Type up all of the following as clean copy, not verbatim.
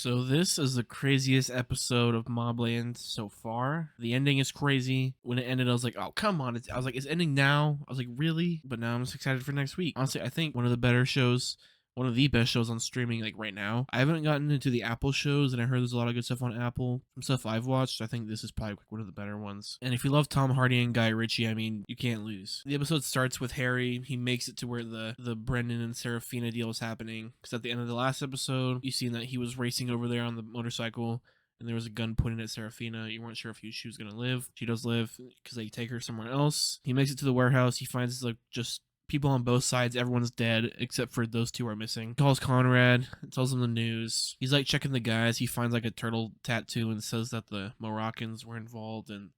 So this is the craziest episode of MobLand so far. The ending is crazy. When it ended, I was like, "Oh, come on!" I was like, "It's ending now." I was like, "Really?" But now I'm just excited for next week. Honestly, I think one of the better shows, one of the best shows on streaming like right now. I haven't gotten into the Apple shows, and I heard there's a lot of good stuff on Apple. Some stuff I've watched. I think this is probably one of the better ones. And if you love Tom Hardy and Guy Ritchie, I mean, you can't lose. The episode starts with Harry. He makes it to where the Brendan and Serafina deal is happening. Because at the end of the last episode, you seen that he was racing over there on the motorcycle, and there was a gun pointed at Serafina. You weren't sure if she was gonna live. She does live because they take her somewhere else. He makes it to the warehouse. He finds like just people on both sides. Everyone's dead except for those two are missing. He calls Conrad, tells him the news. He's like checking the guys. He finds like a turtle tattoo and says that the Moroccans were involved. And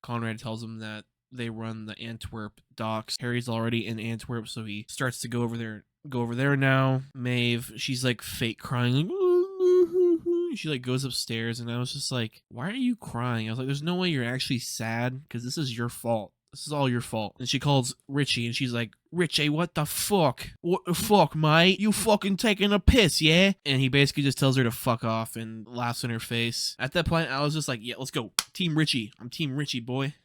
Conrad tells him that they run the Antwerp docks. Harry's already in Antwerp, so he starts to go over there. Now. Maeve, she's like fake crying, like she like goes upstairs, and I was just like, "Why are you crying?" I was like, "There's no way you're actually sad because this is your fault. This is all your fault." And she calls Richie, and she's like, "Richie, what the fuck? What the fuck, mate? You fucking taking a piss, yeah?" And he basically just tells her to fuck off and laughs in her face. At that point, I was just like, "Yeah, let's go. Team Richie. I'm Team Richie, boy.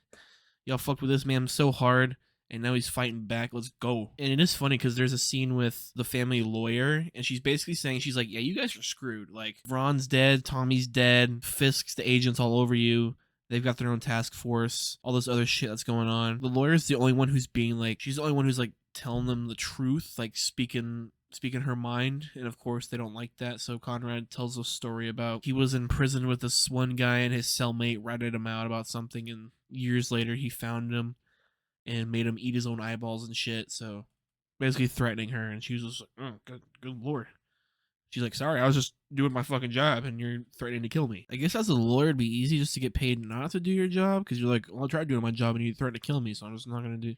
Y'all fucked with this man so hard, and now he's fighting back. Let's go." And it is funny because there's a scene with the family lawyer, and she's basically saying, she's like, "Yeah, you guys are screwed. Like, Ron's dead, Tommy's dead, Fisk's the agents all over you. They've got their own task force, all this other shit that's going on." The lawyer's the only one who's being like, she's the only one who's like telling them the truth, like speaking her mind. And of course they don't like that, so Conrad tells a story about he was in prison with this one guy, and his cellmate ratted him out about something, and years later he found him and made him eat his own eyeballs and shit. So basically threatening her, and she was just like, "Oh, good lord." She's like, "Sorry, I was just doing my fucking job, and you're threatening to kill me." I guess as a lawyer, it'd be easy just to get paid not to do your job, because you're like, "Well, I tried doing my job, and you threatened to kill me, so I'm just not gonna do.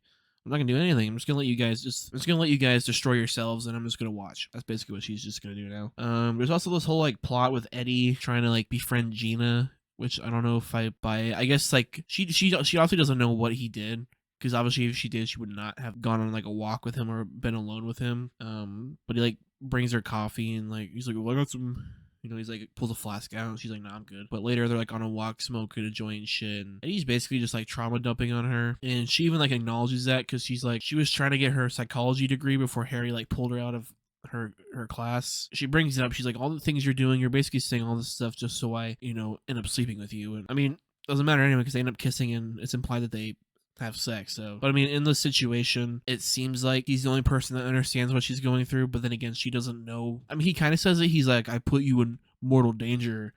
I'm not gonna do anything. I'm just gonna let you guys destroy yourselves, and I'm just gonna watch." That's basically what she's just gonna do now. There's also this whole like plot with Eddie trying to like befriend Gina, which I don't know if I buy it. I guess like she obviously doesn't know what he did, because obviously if she did, she would not have gone on like a walk with him or been alone with him. But he like brings her coffee, and like he's like, "Well, I got some," he's like pulls a flask out, and she's like, "Nah, I'm good." But later they're like on a walk smoking a joint and shit, and he's basically just like trauma dumping on her, and she even like acknowledges that, because she's like, she was trying to get her psychology degree before Harry like pulled her out of her class. She brings it up. She's like, "All the things you're doing, you're basically saying all this stuff just so I end up sleeping with you." And I mean, doesn't matter anyway, because they end up kissing, and it's implied that they have sex. So, but I mean, in this situation, it seems like he's the only person that understands what she's going through. But then again, she doesn't know. I mean, he kind of says it. He's like, "I put you in mortal danger,"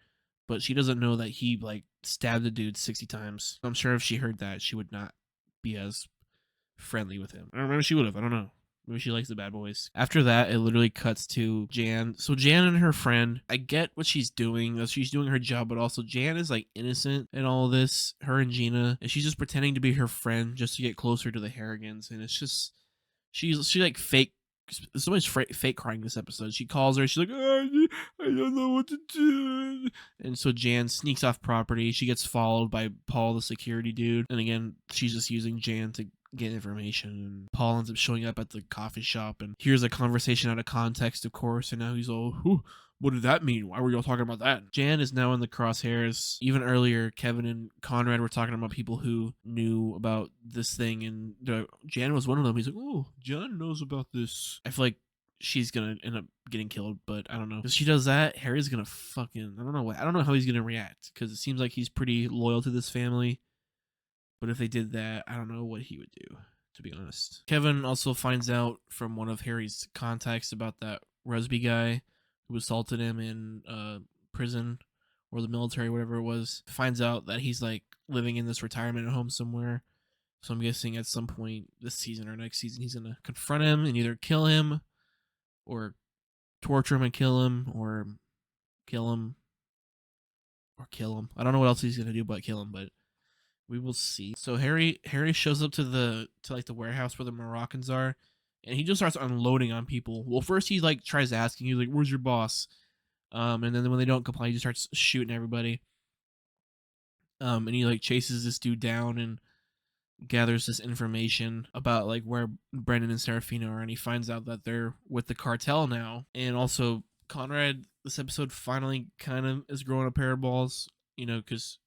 but she doesn't know that he like stabbed the dude 60 times. I'm sure if she heard that, she would not be as friendly with him. I don't know, maybe she would have. I don't know. Maybe she likes the bad boys. After that, it literally cuts to Jan. So Jan and her friend, I get what she's doing. That she's doing her job, but also Jan is like innocent in all this. Her and Gina, and she's just pretending to be her friend just to get closer to the Harrigans. And it's just she like fake. So much fake crying this episode. She calls her. She's like, "Oh, I don't know what to do." And so Jan sneaks off property. She gets followed by Paul, the security dude. And again, she's just using Jan to get information. And Paul ends up showing up at the coffee shop and hears a conversation out of context, of course. And now he's all, "What did that mean? Why were y'all talking about that?" Jan is now in the crosshairs. Even earlier, Kevin and Conrad were talking about people who knew about this thing, and Jan was one of them. He's like, "Oh, Jan knows about this." I feel like she's gonna end up getting killed, but I don't know. If she does that, Harry's gonna fucking, I don't know how he's gonna react, because it seems like he's pretty loyal to this family. But if they did that, I don't know what he would do, to be honest. Kevin also finds out from one of Harry's contacts about that Rusby guy who assaulted him in prison or the military, whatever it was. Finds out that he's like living in this retirement home somewhere. So I'm guessing at some point this season or next season, he's gonna confront him and either kill him or torture him and kill him, or kill him or kill him. I don't know what else he's gonna do but kill him, but we will see. So Harry shows up to the warehouse where the Moroccans are, and he just starts unloading on people. Well, first he like tries asking you like, "Where's your boss?" And then when they don't comply, he just starts shooting everybody. And he like chases this dude down and gathers this information about like where Brendan and Serafina are, and he finds out that they're with the cartel now. And also Conrad, this episode finally kind of is growing a pair of balls, because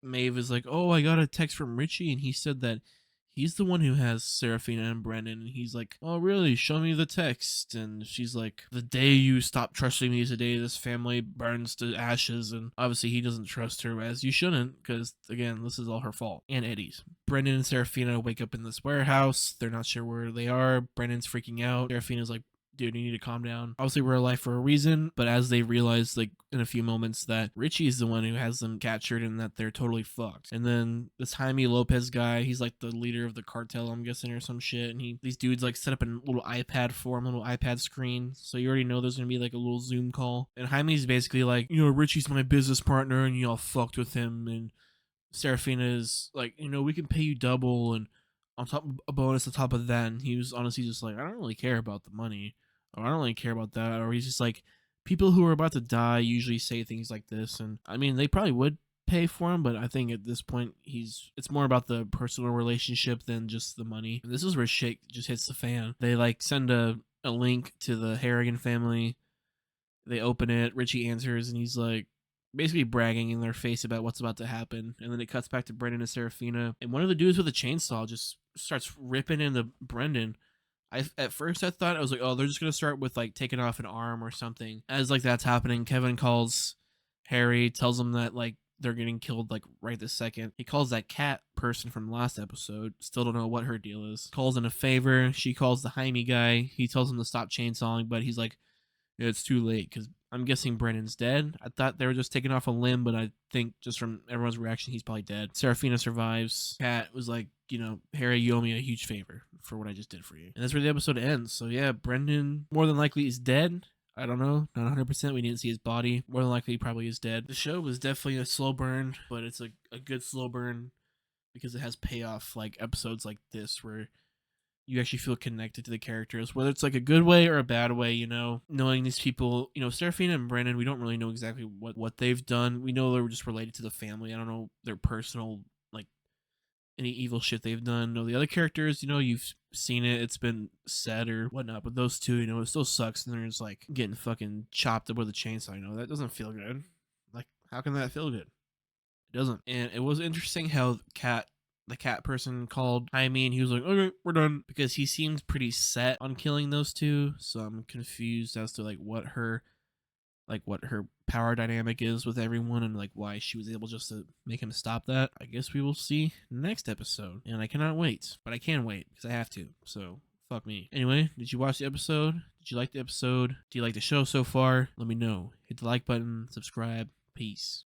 Maeve is like, oh, I got a text from Richie, and he said that he's the one who has Serafina and Brennan. And he's like, oh, really? Show me the text. And she's like, the day you stop trusting me is the day this family burns to ashes. And obviously, he doesn't trust her, as you shouldn't, because, again, this is all her fault. And Eddie's. Brendan and Serafina wake up in this warehouse. They're not sure where they are. Brendan's freaking out. Serafina's like, dude, you need to calm down. Obviously, we're alive for a reason, but as they realize, like, in a few moments that Richie is the one who has them captured and that they're totally fucked. And then this Jaime Lopez guy, he's like the leader of the cartel, I'm guessing, or some shit. And these dudes, like, set up a little iPad for him, a little iPad screen. So you already know there's gonna be, like, a little Zoom call. And Jaime's basically like, Richie's my business partner and y'all fucked with him. And Serafina is like, we can pay you double and on top a bonus on top of that. And he was honestly just like, I don't really care about the money. Or I don't really care about that. Or he's just like, people who are about to die usually say things like this. And I mean, they probably would pay for him, but I think at this point it's more about the personal relationship than just the money. And this is where shit just hits the fan. They like send a link to the Harrigan family. They open it, Richie answers, and he's like basically bragging in their face about what's about to happen. And then it cuts back to Brendan and Serafina. And one of the dudes with a chainsaw just starts ripping into Brendan. At first I thought, I was like, oh, they're just gonna start with like taking off an arm or something. As like that's happening, Kevin calls Harry, tells him that like they're getting killed like right this second. He calls that cat person from last episode. Still don't know what her deal is. Calls in a favor. She calls the Jaime guy. He tells him to stop chainsawing, but he's like, yeah, it's too late because I'm guessing Brennan's dead. I thought they were just taking off a limb, but I think just from everyone's reaction, he's probably dead. Serafina survives. Kat was like, Harry, you owe me a huge favor for what I just did for you. And that's where the episode ends. So yeah, Brendan more than likely is dead. I don't know, not 100%. We didn't see his body. More than likely, he probably is dead. The show was definitely a slow burn, but it's a good slow burn because it has payoff, like episodes like this where you actually feel connected to the characters, whether it's like a good way or a bad way, knowing these people, Serafina and Brennan, we don't really know exactly what they've done. We know they're just related to the family. I don't know their personal, like, any evil shit they've done. No, the other characters, you've seen it, it's been said or whatnot, but those two, it still sucks, and they're just like getting fucking chopped up with a chainsaw. That doesn't feel good. Like, how can that feel good? It doesn't. And it was interesting how the cat person called Jaime and he was like, okay, we're done, because he seemed pretty set on killing those two. So I'm confused as to what her power dynamic is with everyone and like why she was able just to make him stop that. I guess we will see next episode, and I cannot wait, but I can wait because I have to. So fuck me. Anyway, did you watch the episode? Did you like the episode? Do you like the show so far? Let me know. Hit the like button, subscribe. Peace.